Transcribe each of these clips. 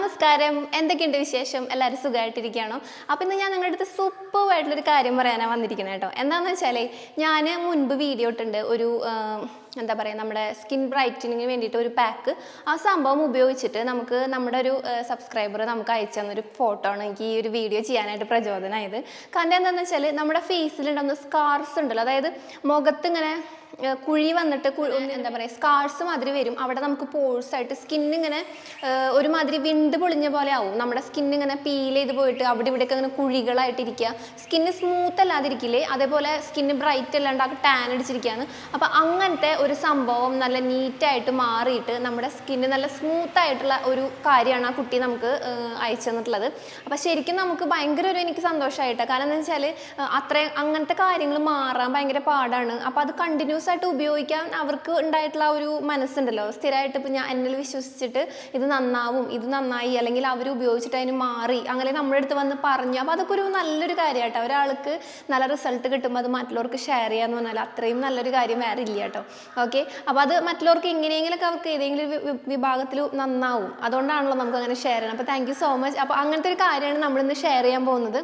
നമസ്കാരം, എന്തൊക്കെയുണ്ട് വിശേഷം? എല്ലാവരും സുഖമായിട്ടിരിക്കുകയാണോ? അപ്പോൾ ഇന്ന് ഞാൻ നിങ്ങളുടെ അടുത്ത് സൂപ്പറായിട്ടുള്ളൊരു കാര്യം പറയാനാണ് വന്നിരിക്കുന്നത് കേട്ടോ. എന്താണെന്ന് വെച്ചാൽ ഞാൻ മുൻപ് വീഡിയോ ഇട്ടുണ്ട് ഒരു എന്താ പറയുക, നമ്മുടെ സ്കിൻ ബ്രൈറ്റനിങ്ങിന് വേണ്ടിയിട്ട് ഒരു പാക്ക്. ആ സംഭവം ഉപയോഗിച്ചിട്ട് നമുക്ക് നമ്മുടെ ഒരു സബ്സ്ക്രൈബർ നമുക്ക് അയച്ചു തന്നൊരു ഫോട്ടോ ആണ് എനിക്ക് ഈ ഒരു വീഡിയോ ചെയ്യാനായിട്ട് പ്രചോദനമായത്. കാരണം എന്താണെന്ന് വെച്ചാൽ നമ്മുടെ ഫേസിലുണ്ടാകുന്ന സ്കാർസ് ഉണ്ടല്ലോ, അതായത് മുഖത്ത് ഇങ്ങനെ കുഴി വന്നിട്ട് എന്താ പറയുക സ്കാർസ് മാതിരി വരും. അവിടെ നമുക്ക് പോഴ്സായിട്ട് സ്കിന്നിങ്ങനെ ഒരുമാതിരി വിണ്ട് പൊളിഞ്ഞ പോലെ ആവും. നമ്മുടെ സ്കിന്നിങ്ങനെ പീൽ ചെയ്ത് പോയിട്ട് അവിടെ ഇവിടെയൊക്കെ അങ്ങനെ കുഴികളായിട്ടിരിക്കുക. സ്കിന്ന് സ്മൂത്ത് അല്ലാതിരിക്കില്ലേ, അതേപോലെ സ്കിന്ന് ബ്രൈറ്റ് അല്ലാണ്ട് ടാൻ അടിച്ചിരിക്കുകയാണ്. അപ്പം അങ്ങനത്തെ ഒരു സംഭവം നല്ല നീറ്റായിട്ട് മാറിയിട്ട് നമ്മുടെ സ്കിന്ന് നല്ല സ്മൂത്ത് ആയിട്ടുള്ള ഒരു കാര്യമാണ് ആ കുട്ടി നമുക്ക് അയച്ചു തന്നിട്ടുള്ളത്. അപ്പം ശരിക്കും നമുക്ക് ഭയങ്കര എനിക്ക് സന്തോഷമായിട്ടാണ്. കാരണം എന്താ വെച്ചാൽ അത്രയും അങ്ങനത്തെ കാര്യങ്ങൾ മാറാൻ ഭയങ്കര പാടാണ്. അപ്പം അത് കണ്ടിന്യൂസ് ആയിട്ട് ഉപയോഗിക്കാൻ അവർക്ക് ഉണ്ടായിട്ടുള്ള ഒരു മനസ്സുണ്ടല്ലോ, സ്ഥിരമായിട്ട് ഇപ്പം ഞാൻ എന്നിൽ വിശ്വസിച്ചിട്ട് ഇത് നന്നാവും, ഇത് നന്നായി, അല്ലെങ്കിൽ അവർ ഉപയോഗിച്ചിട്ട് അതിന് മാറി, അങ്ങനെ നമ്മുടെ അടുത്ത് വന്ന് പറഞ്ഞു. അപ്പോൾ അതൊക്കെ ഒരു നല്ലൊരു കാര്യമായിട്ടോ. ഒരാൾക്ക് നല്ല റിസൾട്ട് കിട്ടുമ്പോൾ അത് മറ്റുള്ളവർക്ക് ഷെയർ ചെയ്യാന്ന് പറഞ്ഞാൽ അത്രയും നല്ലൊരു കാര്യം വേറെ ഇല്ല കേട്ടോ. ഓക്കെ, അപ്പോൾ അത് മറ്റുള്ളവർക്ക് എങ്ങനെയെങ്കിലുമൊക്കെ അവർക്ക് ഏതെങ്കിലും വിഭാഗത്തിൽ നന്നാവും. അതുകൊണ്ടാണല്ലോ നമുക്ക് അങ്ങനെ ഷെയർ ചെയ്യണം. അപ്പോൾ താങ്ക് യു സോ മച്ച്. അപ്പോൾ അങ്ങനത്തെ ഒരു കാര്യമാണ് നമ്മളിന്ന് ഷെയർ ചെയ്യാൻ പോകുന്നത്.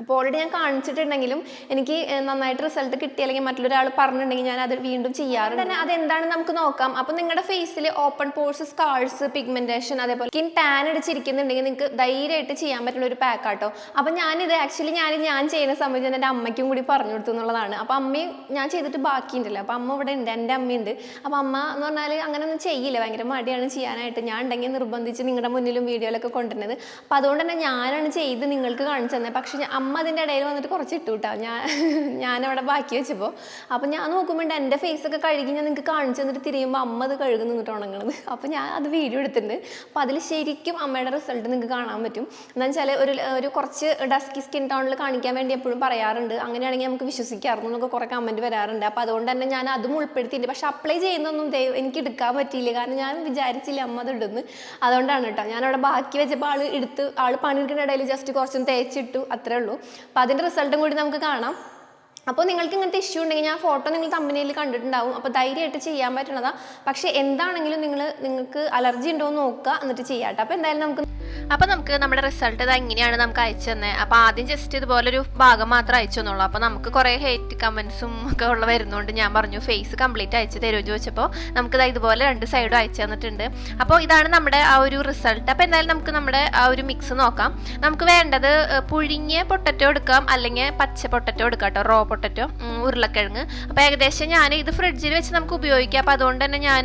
അപ്പോൾ ഓൾറെഡി ഞാൻ കാണിച്ചിട്ടുണ്ടെങ്കിലും എനിക്ക് നന്നായിട്ട് റിസൾട്ട് കിട്ടി അല്ലെങ്കിൽ മറ്റൊരാൾ പറഞ്ഞിട്ടുണ്ടെങ്കിൽ ഞാൻ അത് വീണ്ടും ചെയ്യാറുണ്ട് തന്നെ. അതെന്താണെന്ന് നമുക്ക് നോക്കാം. അപ്പോൾ നിങ്ങളുടെ ഫേസിൽ ഓപ്പൺ പോർസ്, സ്കാർസ്, പിഗ്മെൻറ്റേഷൻ, അതേപോലെ സ്കിൻ ടാൻ അടിച്ചിരിക്കുന്നുണ്ടെങ്കിൽ നിങ്ങൾക്ക് ധൈര്യമായിട്ട് ചെയ്യാൻ പറ്റുന്ന ഒരു പാക്ക് ആട്ടോ. അപ്പോൾ ഞാനിത് ആക്ച്വലി ഞാൻ ചെയ്യുന്ന സമയത്ത് ഞാൻ എൻ്റെ അമ്മയ്ക്കും കൂടി പറഞ്ഞു കൊടുത്തു എന്നുള്ളതാണ്. അപ്പോൾ അമ്മയും ഞാൻ ചെയ്തിട്ട് ബാക്കിയുണ്ടല്ലോ. അപ്പോൾ അമ്മ ഇവിടെ ഉണ്ട്, എൻ്റെ അമ്മയുണ്ട്. അപ്പോൾ അമ്മ എന്ന് പറഞ്ഞാൽ അങ്ങനെയൊന്നും ചെയ്യില്ല, ഭയങ്കര മടിയാണ് ചെയ്യാനായിട്ട്. ഞാൻ ഉണ്ടെങ്കിൽ നിർബന്ധിച്ച് നിങ്ങളുടെ മുന്നിലും വീഡിയോയിലൊക്കെ കൊണ്ടുവരുന്നത്. അപ്പോൾ അതുകൊണ്ട് തന്നെ ഞാനാണ് ചെയ്ത് നിങ്ങൾക്ക് കാണിച്ചു തന്നെ. പക്ഷേ അമ്മ അതിൻ്റെ ഇടയിൽ വന്നിട്ട് കുറച്ച് ഇട്ടു കിട്ടാം. ഞാനവിടെ ബാക്കി വെച്ചപ്പോൾ അപ്പോൾ ഞാൻ നോക്കുമ്പോൾ എൻ്റെ ഫേസൊക്കെ കഴുകി ഞാൻ നിങ്ങൾക്ക് കാണിച്ചു തന്നിട്ട് തിരിയുമ്പോൾ അമ്മ അത് കഴുകി നിന്നിട്ട് ഉണങ്ങണത്. അപ്പോൾ ഞാൻ അത് വീഡിയോ എടുത്തിട്ടുണ്ട്. അപ്പോൾ അതിൽ ശരിക്കും അമ്മയുടെ റിസൾട്ട് നിങ്ങൾക്ക് കാണാൻ പറ്റും. എന്താണെന്ന് വെച്ചാൽ ഒരു കുറച്ച് ഡസ്കി സ്കിൻ ടോണിൽ കാണിക്കാൻ വേണ്ടി എപ്പോഴും പറയാറുണ്ട്. അങ്ങനെയാണെങ്കിൽ നമുക്ക് വിശ്വസിക്കാറുണ്ട് എന്നൊക്കെ കുറേ കമൻറ്റ് വരാറുണ്ട്. അപ്പോൾ അതുകൊണ്ട് തന്നെ ഞാൻ അതും ഉൾപ്പെടുത്തിയിട്ടുണ്ട്. പക്ഷേ അപ്ലൈ ചെയ്യുന്നൊന്നും എനിക്ക് എടുക്കാൻ പറ്റിയില്ല, കാരണം ഞാൻ വിചാരിച്ചില്ല അമ്മ അത് ഇടുന്നു. അതുകൊണ്ടാണ് കേട്ടോ ഞാനവിടെ ബാക്കി വെച്ചപ്പോൾ ആൾ പണിയെടുക്കുന്ന ഇടയിൽ ജസ്റ്റ് കുറച്ചൊന്ന് തേച്ചിട്ടു, അത്രേ ഉള്ളൂ. അപ്പോൾ അതിൻ്റെ റിസൾട്ടും കൂടി നമുക്ക് കാണാം. അപ്പോൾ നിങ്ങൾക്ക് ഇങ്ങനത്തെ ഇഷ്യൂ ഉണ്ടെങ്കിൽ ഞാൻ ഫോട്ടോ നിങ്ങൾ തമ്പനയിൽ കണ്ടിട്ടുണ്ടാവും. അപ്പോൾ ധൈര്യമായിട്ട് ചെയ്യാൻ പറ്റുന്നതാണ്. പക്ഷേ എന്താണെങ്കിലും നിങ്ങൾക്ക് അലർജി ഉണ്ടോ എന്ന് നോക്കുക, എന്നിട്ട് ചെയ്യാം കേട്ടോ. അപ്പോൾ എന്തായാലും നമുക്ക് നമ്മുടെ റിസൾട്ട് ഇത് എങ്ങനെയാണ് നമുക്ക് അയച്ചു തന്നെ. അപ്പോൾ ആദ്യം ജസ്റ്റ് ഇതുപോലൊരു ഭാഗം മാത്രം അയച്ചു തന്നുള്ളൂ. അപ്പോൾ നമുക്ക് കുറേ ഹേറ്റ് കമൻസും ഒക്കെ വരുന്നതുകൊണ്ട് ഞാൻ പറഞ്ഞു ഫേസ് കംപ്ലീറ്റ് അയച്ചു തരുമോ ചോദിച്ചപ്പോൾ നമുക്കിത് ഇതുപോലെ 2 സൈഡും അയച്ചു തന്നിട്ടുണ്ട്. അപ്പോൾ ഇതാണ് നമ്മുടെ ആ ഒരു റിസൾട്ട്. അപ്പോൾ എന്തായാലും നമുക്ക് നമ്മുടെ ആ ഒരു മിക്സ് നോക്കാം. നമുക്ക് വേണ്ടത് പുഴുങ്ങിയ പൊട്ടറ്റോ എടുക്കാം, അല്ലെങ്കിൽ പച്ച പൊട്ടറ്റോ എടുക്കാം കേട്ടോ, റോ പൊട്ടറ്റോ, ഉരുളക്കിഴങ്ങ്. അപ്പോൾ ഏകദേശം ഞാൻ ഇത് ഫ്രിഡ്ജിൽ വെച്ച് നമുക്ക് ഉപയോഗിക്കാം. അപ്പോൾ അതുകൊണ്ട് തന്നെ ഞാൻ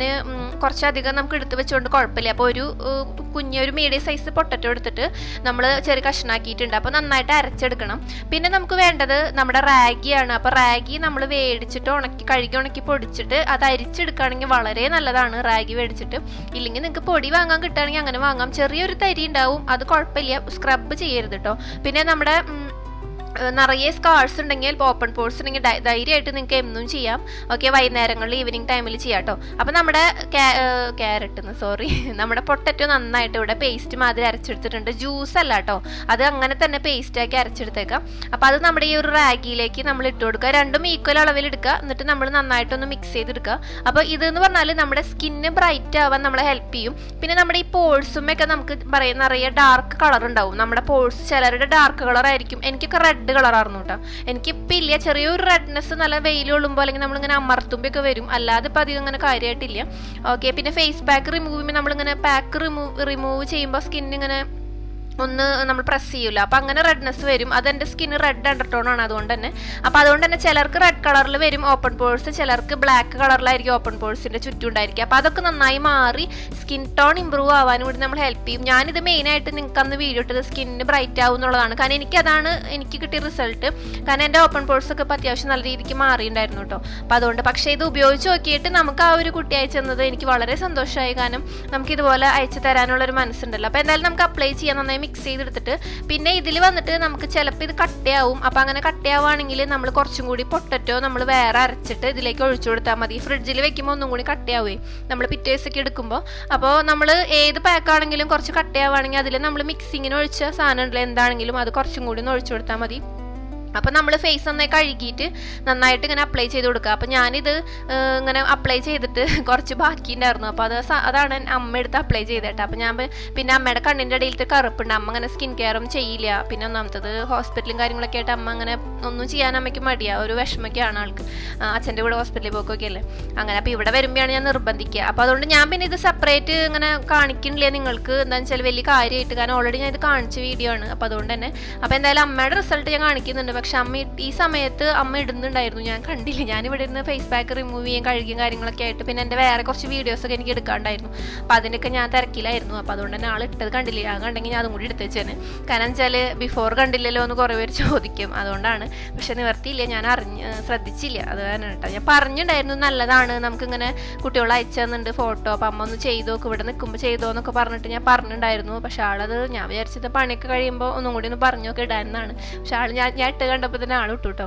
കുറച്ചധികം നമുക്ക് എടുത്ത് വെച്ചുകൊണ്ട് കുഴപ്പമില്ല. അപ്പോൾ ഒരു മീഡിയം സൈസ് പൊട്ടറ്റോ എടുത്തിട്ട് നമ്മൾ ചെറിയ കഷ്ണാക്കിയിട്ടുണ്ട്. അപ്പോൾ നന്നായിട്ട് അരച്ചെടുക്കണം. പിന്നെ നമുക്ക് വേണ്ടത് നമ്മുടെ റാഗിയാണ്. അപ്പോൾ റാഗി നമ്മൾ വേടിച്ചിട്ട് കഴുകി ഉണക്കി പൊടിച്ചിട്ട് അത് അരിച്ചെടുക്കുകയാണെങ്കിൽ വളരെ നല്ലതാണ്. റാഗി മേടിച്ചിട്ട് ഇല്ലെങ്കിൽ നിങ്ങൾക്ക് പൊടി വാങ്ങാൻ കിട്ടുകയാണെങ്കിൽ അങ്ങനെ വാങ്ങാം. ചെറിയൊരു തരി ഉണ്ടാവും, അത് കുഴപ്പമില്ല, സ്ക്രബ് ചെയ്യരുത് കേട്ടോ. പിന്നെ നമ്മുടെ നിറയെ സ്കാർസ് ഉണ്ടെങ്കിൽ, ഓപ്പൺ പോർസ് ഉണ്ടെങ്കിൽ ധൈര്യമായിട്ട് നിങ്ങൾക്ക് എന്നും ചെയ്യാം. ഓക്കെ, വൈകുന്നേരങ്ങളിൽ ഈവനിങ് ടൈമിൽ ചെയ്യാം കേട്ടോ. അപ്പോൾ നമ്മുടെ നമ്മുടെ പൊട്ടറ്റോ നന്നായിട്ട് ഇവിടെ പേസ്റ്റ് മാതിരി അരച്ചെടുത്തിട്ടുണ്ട്. ജ്യൂസ് അല്ല കേട്ടോ, അത് അങ്ങനെ തന്നെ പേസ്റ്റാക്കി അരച്ചെടുത്തേക്കാം. അപ്പോൾ അത് നമ്മുടെ ഈ ഒരു റാഗിയിലേക്ക് നമ്മൾ ഇട്ട് കൊടുക്കുക. രണ്ടും ഈക്വൽ അളവിൽ എടുക്കുക, എന്നിട്ട് നമ്മൾ നന്നായിട്ടൊന്ന് മിക്സ് ചെയ്തെടുക്കുക. അപ്പോൾ ഇതെന്ന് പറഞ്ഞാൽ നമ്മുടെ സ്കിന്ന് ബ്രൈറ്റ് ആവാൻ നമ്മളെ ഹെൽപ്പ് ചെയ്യും. പിന്നെ നമ്മുടെ ഈ പോഴ്സുമൊക്കെ നമുക്ക് പറയുന്ന നിറയെ ഡാർക്ക് കളർ ഉണ്ടാവും. നമ്മുടെ പോഴ്സ് ചിലരുടെ ഡാർക്ക് കളർ ആയിരിക്കും. എനിക്കൊക്കെ റെഡ് കളറായിരുന്നു കേട്ടോ. എനിക്കിപ്പോൾ ഇല്ല, ചെറിയൊരു റെഡ്നെസ് നല്ല വെയിൽ കൊള്ളുമ്പോൾ അല്ലെങ്കിൽ നമ്മളിങ്ങനെ അമർത്തുമ്പോഴൊക്കെ വരും, അല്ലാതെ ഇപ്പം അധികം അങ്ങനെ കാര്യമായിട്ടില്ല. ഓക്കെ, പിന്നെ ഫേസ് പാക്ക് റിമൂവ് ചെയ്യുമ്പോൾ നമ്മളിങ്ങനെ പാക്ക് റിമൂവ് ചെയ്യുമ്പോൾ സ്കിന്നിങ്ങനെ ഒന്ന് നമ്മൾ പ്രസ് ചെയ്യൂല, അപ്പം അങ്ങനെ റെഡ്നെസ് വരും. അതെൻ്റെ സ്കിന്ന് റെഡ് അണ്ടർടോൺ ആണ്, അതുകൊണ്ട് തന്നെ. അപ്പോൾ അതുകൊണ്ട് തന്നെ ചിലർക്ക് റെഡ് കളറിൽ വരും ഓപ്പൺ പോഴ്സ്, ചിലർക്ക് ബ്ലാക്ക് കളറിലായിരിക്കും ഓപ്പൺ പോഴ്സിൻ്റെ ചുറ്റും ഉണ്ടായിരിക്കും. അപ്പോൾ അതൊക്കെ നന്നായി മാറി സ്കിൻ ടോൺ ഇമ്പ്രൂവ് ആവാനും കൂടി നമ്മൾ ഹെൽപ്പ് ചെയ്യും. ഞാനിത് മെയിനായിട്ട് നിങ്ങൾക്ക് അന്ന് വീഡിയോ ഇട്ടത് സ്കിന്നിന് ബ്രൈറ്റ് ആവും എന്നുള്ളതാണ്. കാരണം എനിക്ക് കിട്ടിയ റിസൾട്ട്. കാരണം എൻ്റെ ഓപ്പൺ പോഴ്സ് ഒക്കെ ഇപ്പോൾ അത്യാവശ്യം നല്ല രീതിക്ക് മാറിയിട്ടുണ്ടായിരുന്നു കേട്ടോ. അപ്പോൾ അതുകൊണ്ട് പക്ഷേ ഇത് ഉപയോഗിച്ച് നോക്കിയിട്ട് നമുക്ക് ആ ഒരു കുട്ടി അയച്ചു തന്നത് എനിക്ക് വളരെ സന്തോഷമായി. കാരണം നമുക്കിതുപോലെ അയച്ചു തരാനുള്ളൊരു മനസ്സുണ്ടല്ലോ. അപ്പോൾ എന്തായാലും നമുക്ക് അപ്ലൈ ചെയ്യാൻ നന്നായി മിക്സ് ചെയ്തെടുത്തിട്ട് പിന്നെ ഇതിൽ വന്നിട്ട് നമുക്ക് ചിലപ്പോൾ ഇത് കട്ടയാവും. അപ്പോൾ അങ്ങനെ കട്ടയാവുകയാണെങ്കിൽ നമ്മൾ കുറച്ചും കൂടി പൊട്ടറ്റോ നമ്മൾ വേറെ അരച്ചിട്ട് ഇതിലേക്ക് ഒഴിച്ചു കൊടുത്താൽ മതി. ഫ്രിഡ്ജിൽ വെക്കുമ്പോൾ ഒന്നും കൂടി കട്ടയാവേ നമ്മൾ പിറ്റേ ദിവസമൊക്കെ എടുക്കുമ്പോൾ. അപ്പോൾ നമ്മൾ ഏത് പാക്കാണെങ്കിലും കുറച്ച് കട്ടയാവുകയാണെങ്കിൽ അതിൽ നമ്മൾ മിക്സിങ്ങിന് ഒഴിച്ച സാധനം ഉണ്ടല്ലോ എന്താണെങ്കിലും അത് കുറച്ചും കൂടി ഒന്ന് ഒഴിച്ചു കൊടുത്താൽ മതി. അപ്പോൾ നമ്മൾ ഫേസ് നന്നായി കഴുകിയിട്ട് നന്നായിട്ട് ഇങ്ങനെ അപ്ലൈ ചെയ്ത് കൊടുക്കുക. അപ്പോൾ ഞാനിത് ഇങ്ങനെ അപ്ലൈ ചെയ്തിട്ട് കുറച്ച് ബാക്കി ഉണ്ടായിരുന്നു. അപ്പോൾ അതാണ് അമ്മ എടുത്ത് അപ്ലൈ ചെയ്തേട്ടോ. അപ്പോൾ ഞാൻ പിന്നെ അമ്മയുടെ കണ്ണിൻ്റെ ഇടയിലത്തെ കറുപ്പുണ്ട്. അമ്മ അങ്ങനെ സ്കിൻ കെയറും ചെയ്യില്ല. പിന്നെ ഒന്നാമത്തത് ഹോസ്പിറ്റലും കാര്യങ്ങളൊക്കെ ആയിട്ട് അമ്മ അങ്ങനെ ഒന്നും ചെയ്യാൻ അമ്മയ്ക്ക് മടിയാണ്, ഒരു വിഷമൊക്കെയാണ് ആൾക്ക്. അച്ഛൻ്റെ കൂടെ ഹോസ്പിറ്റലിൽ പോക്കൊക്കെ അല്ലേ അങ്ങനെ. അപ്പോൾ ഇവിടെ വരുമ്പോഴാണ് ഞാൻ നിർബന്ധിക്കുക. അപ്പോൾ അതുകൊണ്ട് ഞാൻ പിന്നെ ഇത് സെപ്പറേറ്റ് ഇങ്ങനെ കാണിക്കണില്ലേ നിങ്ങൾക്ക്, എന്താണെന്ന് വെച്ചാൽ വലിയ കാര്യമായിട്ട്. കാരണം ഓൾറെഡി ഞാൻ ഇത് കാണിച്ച വീഡിയോ ആണ്. അപ്പോൾ അതുകൊണ്ട് തന്നെ അപ്പോൾ എന്തായാലും അമ്മയുടെ റിസൾട്ട് ഞാൻ കാണിക്കുന്നുണ്ട്. പക്ഷെ അമ്മ ഈ സമയത്ത് അമ്മ ഇടുന്നുണ്ടായിരുന്നു, ഞാൻ കണ്ടില്ല. ഞാനിവിടെ ഇരുന്ന് ഫേസ് പാക്ക് റിമൂവ് ചെയ്യാൻ കഴുകിയും കാര്യങ്ങളൊക്കെ ആയിട്ട് പിന്നെ എൻ്റെ വേറെ കുറച്ച് വീഡിയോസൊക്കെ എനിക്ക് എടുക്കാണ്ടായിരുന്നു. അപ്പോൾ അതിനൊക്കെ ഞാൻ തിരക്കിലായിരുന്നു. അപ്പോൾ അതുകൊണ്ട് തന്നെ ആൾ ഇട്ടത് കണ്ടില്ല. ഞാൻ കണ്ടെങ്കിൽ ഞാൻ അതും കൂടി എടുത്ത് വെച്ചേനെ. കാരണം വെച്ചാൽ ബിഫോർ കണ്ടില്ലല്ലോ എന്ന് കുറേ പേര് ചോദിക്കും, അതുകൊണ്ടാണ്. പക്ഷെ നിവർത്തിയില്ല, ഞാൻ ശ്രദ്ധിച്ചില്ല. അത് കാരണം കേട്ടോ ഞാൻ പറഞ്ഞിട്ടുണ്ടായിരുന്നു നല്ലതാണ്, നമുക്കിങ്ങനെ കുട്ടികൾ അയച്ചു തന്നിട്ടുണ്ട് ഫോട്ടോ, അപ്പം അമ്മ ഒന്ന് ചെയ്തോ, ഇവിടെ നിൽക്കുമ്പോൾ ചെയ്തോ എന്നൊക്കെ പറഞ്ഞിട്ട് ഞാൻ പറഞ്ഞിട്ടുണ്ടായിരുന്നു. പക്ഷെ ആളത് ഞാൻ വിചാരിച്ചത് പണിയൊക്കെ കഴിയുമ്പോൾ ഒന്നും കൂടി ഒന്ന് പറഞ്ഞൊക്കെ ഇടാനാണ്. പക്ഷെ ആൾ ഞാൻ ഇട്ട് കണ്ടപ്പോൾ തന്നെ ആൾ ഇട്ടു കേട്ടോ.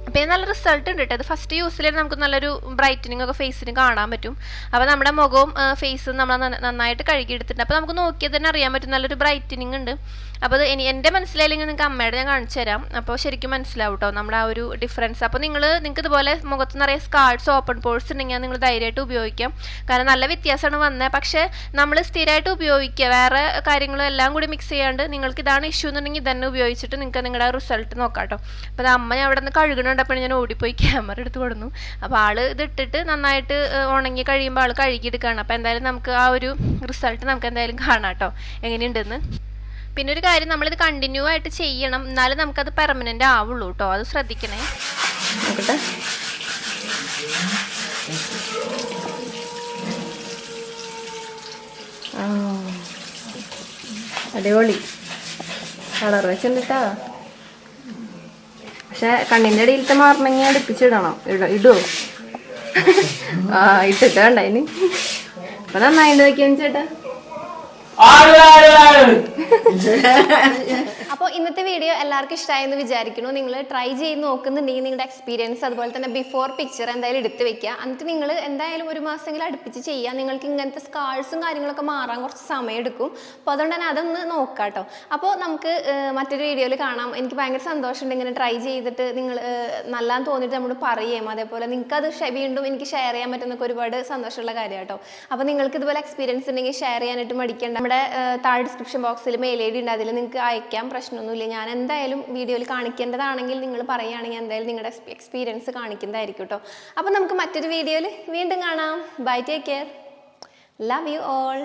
അപ്പോൾ ഇത് നല്ല റിസൾട്ട് ഉണ്ട് കേട്ടോ. അത് ഫസ്റ്റ് യൂസിൽ നമുക്ക് നല്ലൊരു ബ്രൈറ്റനിങ് ഒക്കെ ഫേസിന് കാണാൻ പറ്റും. അപ്പോൾ നമ്മുടെ മുഖവും ഫേസും നമ്മൾ നന്നായിട്ട് കഴുകിയെടുത്തിട്ടുണ്ട്. അപ്പോൾ നമുക്ക് നോക്കിയാൽ തന്നെ അറിയാൻ പറ്റും നല്ലൊരു ബ്രൈറ്റനിങ് ഉണ്ട്. അപ്പോൾ അത് എൻ്റെ മനസ്സിലായില്ലെങ്കിൽ നിങ്ങൾക്ക് അമ്മയുടെ ഞാൻ കാണിച്ചു തരാം. അപ്പോൾ ശരിക്കും മനസ്സിലാവും കേട്ടോ നമ്മുടെ ആ ഒരു ഡിഫറൻസ്. അപ്പോൾ നിങ്ങൾക്ക് ഇതുപോലെ മുഖത്ത് നിറയെ സ്കാർട്സ് ഓപ്പൺ പോഴ്സ് ഉണ്ടെങ്കിൽ നിങ്ങൾ ധൈര്യമായിട്ട് ഉപയോഗിക്കാം. കാരണം നല്ല വ്യത്യാസമാണ് വന്നത്. പക്ഷേ നമ്മൾ സ്ഥിരമായിട്ട് ഉപയോഗിക്കുക, വേറെ കാര്യങ്ങളും എല്ലാം കൂടി മിക്സ് ചെയ്യാണ്ട് നിങ്ങൾക്ക് ഇതാണ് ഇഷ്യൂ എന്നുണ്ടെങ്കിൽ ഇതന്നെ ഉപയോഗിച്ചിട്ട് നിങ്ങൾക്ക് നിങ്ങളുടെ റിസൾട്ട് നോക്കാം കേട്ടോ. അപ്പോൾ അത് അമ്മ ഞാൻ അവിടെ നിന്ന് കഴുകണുണ്ടപ്പോൾ ഞാൻ ഓടിപ്പോയി ക്യാമറ എടുത്ത് കൊടുന്നു. അപ്പോൾ ആൾ ഇതിട്ടിട്ട് നന്നായിട്ട് ഉണങ്ങി കഴിയുമ്പോൾ ആൾ കഴുകിയെടുക്കുകയാണ്. അപ്പോൾ എന്തായാലും നമുക്ക് ആ ഒരു റിസൾട്ട് നമുക്ക് എന്തായാലും കാണാം കേട്ടോ എങ്ങനെയുണ്ടെന്ന്. പിന്നെ ഒരു കാര്യം, നമ്മളിത് കണ്ടിന്യൂ ആയിട്ട് ചെയ്യണം, എന്നാലും നമുക്കത് പെർമനൻ്റ് ആവുള്ളൂ കേട്ടോ. അത് ശ്രദ്ധിക്കണേ. നോക്കട്ടെ, അടിപൊളി കളർ വെച്ചിട്ടാ. പക്ഷെ കണ്ണിൻ്റെ ഇടയിലത്തെ മാറണമെങ്കിൽ അടുപ്പിച്ചിടണം. ഇടുവോ? ഇട്ടിട്ട് വേണ്ടായിന്. അപ്പൊ നന്നായിട്ട് നോക്കിയാന്ന് ചേട്ടാ. അപ്പോൾ ഇന്നത്തെ വീഡിയോ എല്ലാവർക്കും ഇഷ്ടമായെന്ന് വിചാരിക്കുന്നു. നിങ്ങൾ ട്രൈ ചെയ്ത് നോക്കുന്നുണ്ടെങ്കിൽ നിങ്ങളുടെ എക്സ്പീരിയൻസ് അതുപോലെ തന്നെ ബിഫോർ പിക്ചർ എന്തായാലും എടുത്ത് വെക്കുക. എന്നിട്ട് നിങ്ങൾ എന്തായാലും ഒരു മാസമെങ്കിലും അടുപ്പിച്ച് ചെയ്യുക. നിങ്ങൾക്ക് ഇങ്ങനത്തെ സ്കാർസും കാര്യങ്ങളൊക്കെ മാറാൻ കുറച്ച് സമയം എടുക്കും. അപ്പോൾ അതുകൊണ്ട് തന്നെ അതൊന്ന് നോക്കാം കേട്ടോ. അപ്പോൾ നമുക്ക് മറ്റൊരു വീഡിയോയിൽ കാണാം. എനിക്ക് ഭയങ്കര സന്തോഷമുണ്ട് ഇങ്ങനെ ട്രൈ ചെയ്തിട്ട് നിങ്ങൾ നല്ലതെന്ന് തോന്നിയിട്ട് നമ്മൾ പറയുകയും അതേപോലെ നിങ്ങൾക്കത് വീണ്ടും എനിക്ക് ഷെയർ ചെയ്യാൻ പറ്റുന്നൊക്കെ ഒരുപാട് സന്തോഷമുള്ള കാര്യം കേട്ടോ. അപ്പോൾ നിങ്ങൾക്ക് ഇതുപോലെ എക്സ്പീരിയൻസ് ഉണ്ടെങ്കിൽ ഷെയർ ചെയ്യാനായിട്ട് മടിക്കേണ്ട. നമ്മുടെ താഴെ ഡിസ്ക്രിപ്ഷൻ ബോക്സിൽ മെയിൽ ഐ ഡി ഉണ്ട്, അതിൽ നിങ്ങൾക്ക് അയക്കാം, പ്രശ്നമൊന്നുമില്ല. ഞാൻ എന്തായാലും വീഡിയോയിൽ കാണിക്കേണ്ടതാണെങ്കിൽ നിങ്ങൾ പറയുകയാണെങ്കിൽ എന്തായാലും നിങ്ങളുടെ എക്സ്പീരിയൻസ് കാണിക്കുന്നതായിരിക്കും കേട്ടോ. അപ്പോൾ നമുക്ക് മറ്റൊരു വീഡിയോയിൽ വീണ്ടും കാണാം. Bye, take care, love you all.